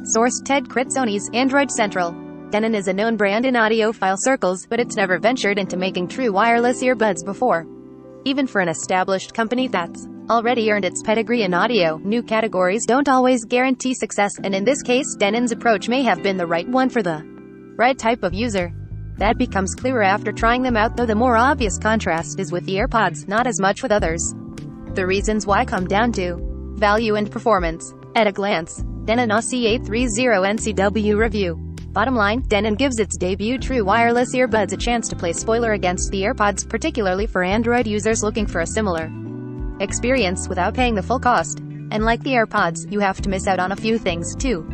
Source: Ted Crit. Sony's Android Central. Denon is a known brand in audiophile circles, but it's never ventured into making true wireless earbuds before. Even for an established company that's already earned its pedigree in audio, new categories don't always guarantee success, and in this case, Denon's approach may have been the right one for the right type of user. That becomes clearer after trying them out, though the more obvious contrast is with the AirPods, not as much with others. The reasons why come down to value and performance. At a glance, Denon AH-C830NCW review. Bottom line, Denon gives its debut true wireless earbuds a chance to play spoiler against the AirPods, particularly for Android users looking for a similar experience without paying the full cost. And like the AirPods, you have to miss out on a few things too.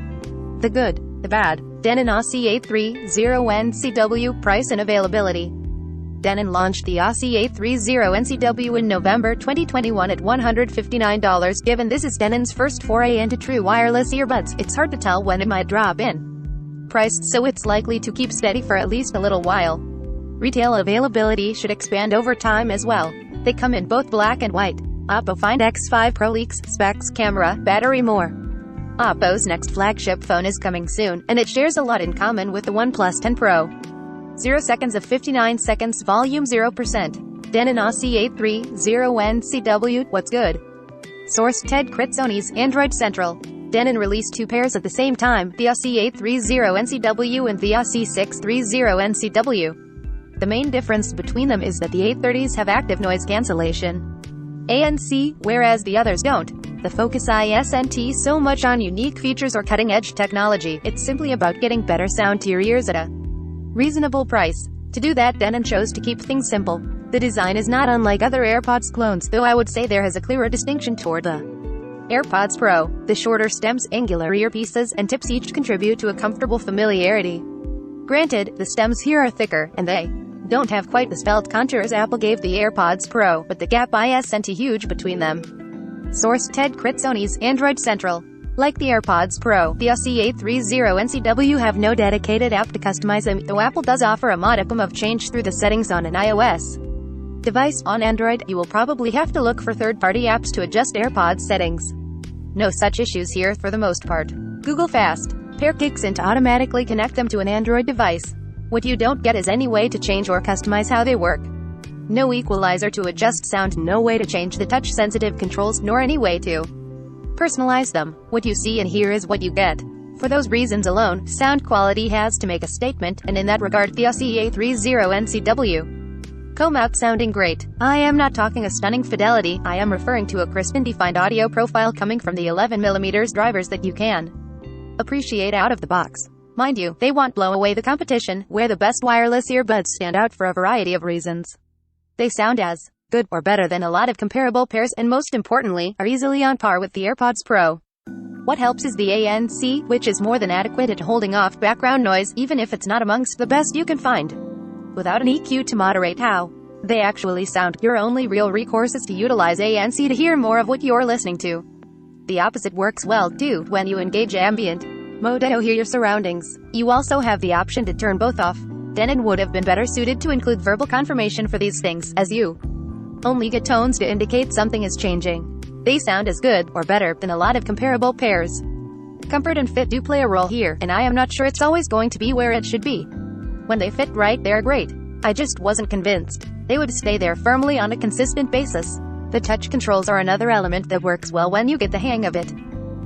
The good, the bad. Denon AH-C830NCW. Price and availability. Denon launched the AH-C830NCW in November 2021 at $159. Given this is Denon's first foray into true wireless earbuds, it's hard to tell when it might drop in price, so it's likely to keep steady for at least a little while. Retail availability should expand over time as well. They come in both black and white. Oppo Find X5 Pro leaks, specs, camera, battery, more. Oppo's next flagship phone is coming soon, and it shares a lot in common with the OnePlus 10 Pro. 0 seconds of 59 seconds, volume 0%. Denon AH-C830NCW. What's good? Source: Ted Crit. Sony's Android Central. Denon released two pairs at the same time, the AH-C830NCW and the AH-C630NCW. The main difference between them is that the 830s have active noise cancellation ANC, whereas the others don't. The focus isn't so much on unique features or cutting-edge technology, it's simply about getting better sound to your ears at a reasonable price. To do that, Denon chose to keep things simple. The design is not unlike other AirPods clones, though I would say there has a clearer distinction toward the AirPods Pro. The shorter stems, angular earpieces, and tips each contribute to a comfortable familiarity. Granted, the stems here are thicker, and they don't have quite the svelte contours Apple gave the AirPods Pro, but the gap isn't huge between them. Source: Ted Crit. Sony's Android Central. Like the AirPods Pro, the AH-C830NCW have no dedicated app to customize them, though Apple does offer a modicum of change through the settings on an iOS device. On Android, you will probably have to look for third-party apps to adjust AirPods settings. No such issues here for the most part. Google Fast Pair kicks in to automatically connect them to an Android device. What you don't get is any way to change or customize how they work. No equalizer to adjust sound, no way to change the touch-sensitive controls, nor any way to personalize them. What you see and hear is what you get. For those reasons alone, sound quality has to make a statement, and in that regard, the AH-C830NCW come out sounding great. I am not talking a stunning fidelity, I am referring to a crisp and defined audio profile coming from the 11mm drivers that you can appreciate out of the box. Mind you, they won't blow away the competition, where the best wireless earbuds stand out for a variety of reasons. They sound as good or better than a lot of comparable pairs, and most importantly, are easily on par with the AirPods Pro. What helps is the ANC, which is more than adequate at holding off background noise, even if it's not amongst the best you can find. Without an EQ to moderate how they actually sound, your only real recourse is to utilize ANC to hear more of what you're listening to. The opposite works well, too, when you engage ambient mode to hear your surroundings. You also have the option to turn both off. Denon would have been better suited to include verbal confirmation for these things, as you only get tones to indicate something is changing. They sound as good, or better, than a lot of comparable pairs. Comfort and fit do play a role here, and I am not sure it's always going to be where it should be. When they fit right, they're great. I just wasn't convinced they would stay there firmly on a consistent basis. The touch controls are another element that works well when you get the hang of it.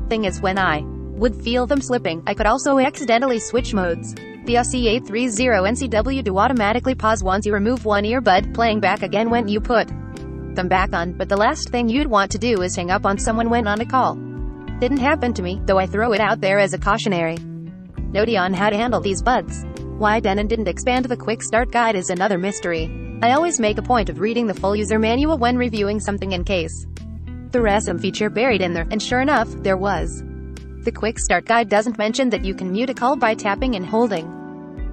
Thing is, when I would feel them slipping, I could also accidentally switch modes. The AH-C830NCW do automatically pause once you remove one earbud, playing back again when you put them back on, but the last thing you'd want to do is hang up on someone when on a call. Didn't happen to me, though I throw it out there as a cautionary note on how to handle these buds. Why Denon didn't expand the quick start guide is another mystery. I always make a point of reading the full user manual when reviewing something in case there is some feature buried in there, and sure enough, there was. The quick start guide doesn't mention that you can mute a call by tapping and holding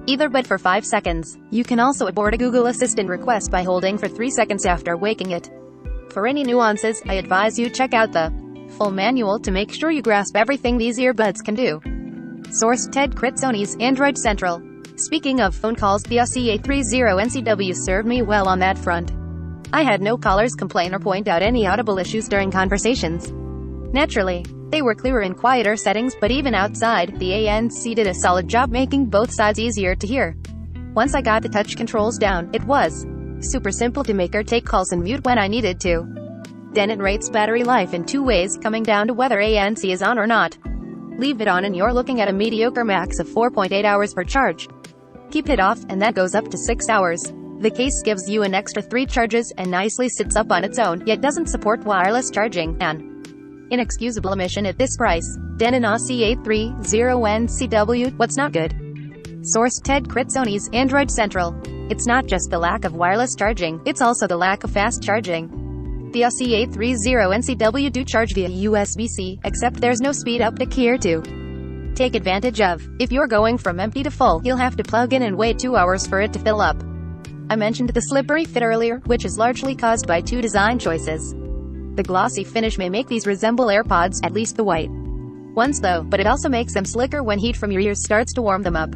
either but for 5 seconds. You can also abort a Google Assistant request by holding for 3 seconds after waking it. For any nuances, I advise you check out the full manual to make sure you grasp everything these earbuds can do. Source: Ted Crit. Sony's Android Central. Speaking of phone calls, the AH-C830NCW served me well on that front. I had no callers complain or point out any audible issues during conversations. Naturally, They were clearer in quieter settings, but even outside, the ANC did a solid job making both sides easier to hear. Once I got the touch controls down, it was super simple to make or take calls and mute when I needed to. Denon rates battery life in 2 ways, coming down to whether ANC is on or not. Leave it on and you're looking at a mediocre max of 4.8 hours per charge. Keep it off, and that goes up to 6 hours. The case gives you an extra 3 charges and nicely sits up on its own, yet doesn't support wireless charging, an inexcusable omission at this price. Denon AH-C830NCW, what's not good? Source: Ted Sony's Android Central. It's not just the lack of wireless charging, it's also the lack of fast charging. The AH-C830NCW do charge via USB-C, except there's no speed uptick here to take advantage of. If you're going from empty to full, you'll have to plug in and wait 2 hours for it to fill up. I mentioned the slippery fit earlier, which is largely caused by 2 design choices. The glossy finish may make these resemble AirPods, at least the white ones though, but it also makes them slicker when heat from your ears starts to warm them up.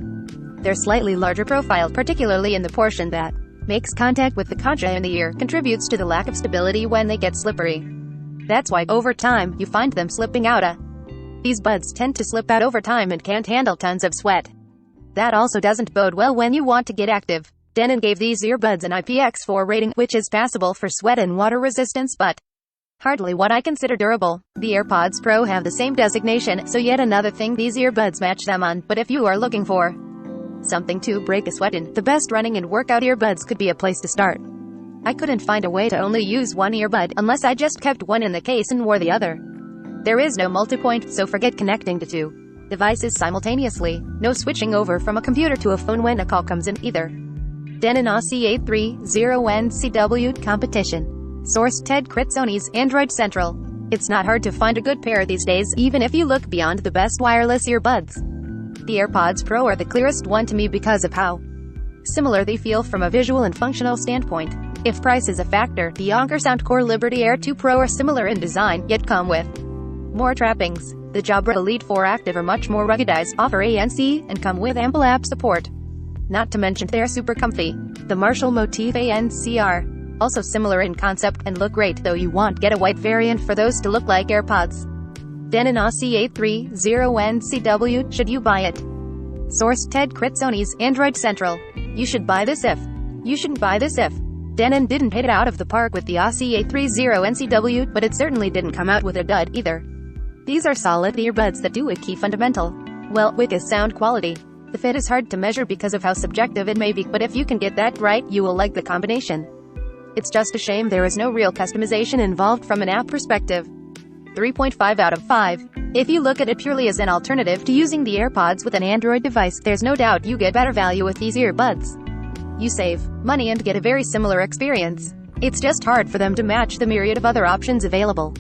Their slightly larger profile, particularly in the portion that makes contact with the concha in the ear, contributes to the lack of stability when they get slippery. That's why, over time, you find them slipping out. These buds tend to slip out over time and can't handle tons of sweat. That also doesn't bode well when you want to get active. Denon gave these earbuds an IPX4 rating, which is passable for sweat and water resistance, but hardly what I consider durable. The AirPods Pro have the same designation, so yet another thing these earbuds match them on. But if you are looking for something to break a sweat in, the best running and workout earbuds could be a place to start. I couldn't find a way to only use one earbud, unless I just kept one in the case and wore the other. There is no multipoint, so forget connecting to 2 devices simultaneously. No switching over from a computer to a phone when a call comes in, either. Denon AH-C830NCW competition. Source: Ted Sony's Android Central. It's not hard to find a good pair these days, even if you look beyond the best wireless earbuds. The AirPods Pro are the clearest one to me because of how similar they feel from a visual and functional standpoint. If price is a factor, the Anc Soundcore Liberty Air 2 Pro are similar in design, yet come with more trappings. The Jabra Elite 4 Active are much more ruggedized, offer ANC, and come with ample app support. Not to mention they're super comfy. The Marshall Motif ANC are also similar in concept and look great, though you won't get a white variant for those to look like AirPods. Denon AH-C830NCW, should you buy it? Source: Ted Sony's Android Central. You should buy this if. You shouldn't buy this if. Denon didn't hit it out of the park with the AH-C830NCW, but it certainly didn't come out with a dud either. These are solid earbuds that do a key fundamental well, which is sound quality. The fit is hard to measure because of how subjective it may be, but if you can get that right, you will like the combination. It's just a shame there is no real customization involved from an app perspective. 3.5 out of 5. If you look at it purely as an alternative to using the AirPods with an Android device, there's no doubt you get better value with these earbuds. You save money and get a very similar experience. It's just hard for them to match the myriad of other options available.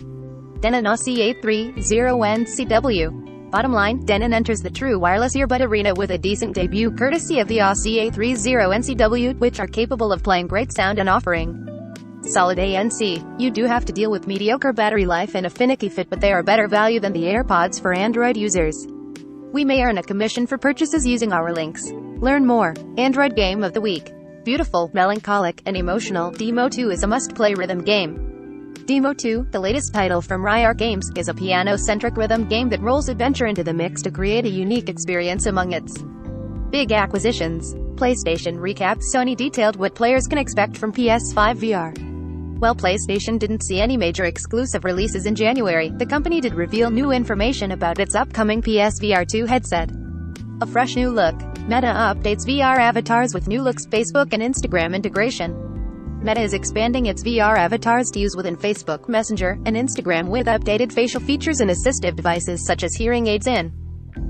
Denon AH-C830NCW. Bottom line, Denon enters the true wireless earbud arena with a decent debut courtesy of the AH-C830NCW, which are capable of playing great sound and offering solid ANC. You do have to deal with mediocre battery life and a finicky fit, but they are better value than the AirPods for Android users. We may earn a commission for purchases using our links. Learn more. Android Game of the Week. Beautiful, melancholic, and emotional, Demo 2 is a must-play rhythm game. Demo 2, the latest title from Riot Games, is a piano-centric rhythm game that rolls adventure into the mix to create a unique experience among its big acquisitions. PlayStation Recap. Sony detailed what players can expect from PS5 VR. While PlayStation didn't see any major exclusive releases in January, the company did reveal new information about its upcoming PSVR 2 headset. A fresh new look. Meta updates VR avatars with new looks, Facebook and Instagram integration. Meta is expanding its VR avatars to use within Facebook, Messenger, and Instagram with updated facial features and assistive devices such as hearing aids and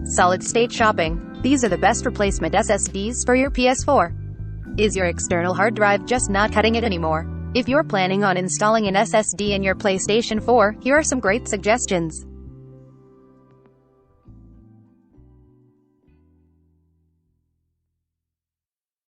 solid-state shopping. These are the best replacement SSDs for your PS4. Is your external hard drive just not cutting it anymore? If you're planning on installing an SSD in your PlayStation 4, here are some great suggestions.